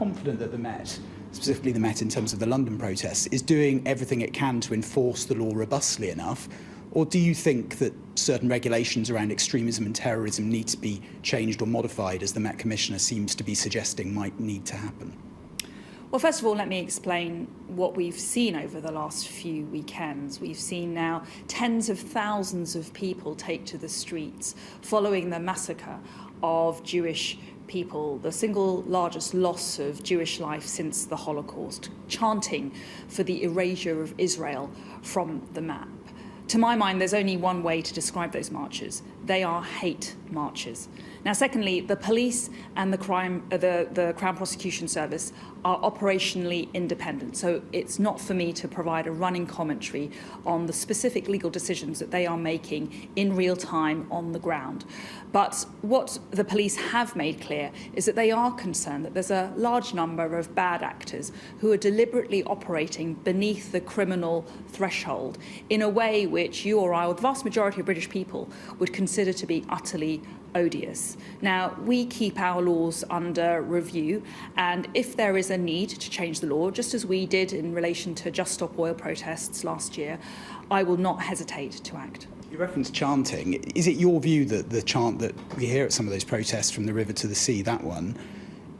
confident that the Met, specifically the Met in terms of the London protests, is doing everything it can to enforce the law robustly enough? Or do you think that certain regulations around extremism and terrorism need to be changed or modified, as the Met Commissioner seems to be suggesting might need to happen? Well, first of all, let me explain what we've seen over the last few weekends. We've seen now tens of thousands of people take to the streets following the massacre of Jewish people, the single largest loss of Jewish life since the Holocaust, chanting for the erasure of Israel from the map. To my mind, there's only one way to describe those marches. They are hate marches. Now, secondly, the police and the Crown Prosecution Service are operationally independent, so it's not for me to provide a running commentary on the specific legal decisions that they are making in real time on the ground. But what the police have made clear is that they are concerned that there's a large number of bad actors who are deliberately operating beneath the criminal threshold in a way which you or I, or the vast majority of British people, would consider to be utterly odious. Now, we keep our laws under review, and if there is a need to change the law, just as we did in relation to Just Stop Oil protests last year, I will not hesitate to act. You referenced chanting. Is it your view that the chant that we hear at some of those protests, from the river to the sea, that one,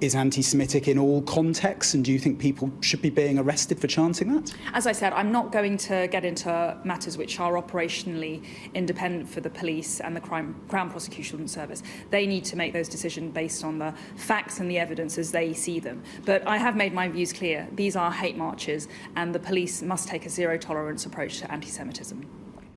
is anti-Semitic in all contexts, and do you think people should be being arrested for chanting that? As I said, I'm not going to get into matters which are operationally independent for the police and the Crown Prosecution Service. They need to make those decisions based on the facts and the evidence as they see them. But I have made my views clear. These are hate marches, and the police must take a zero-tolerance approach to anti-Semitism.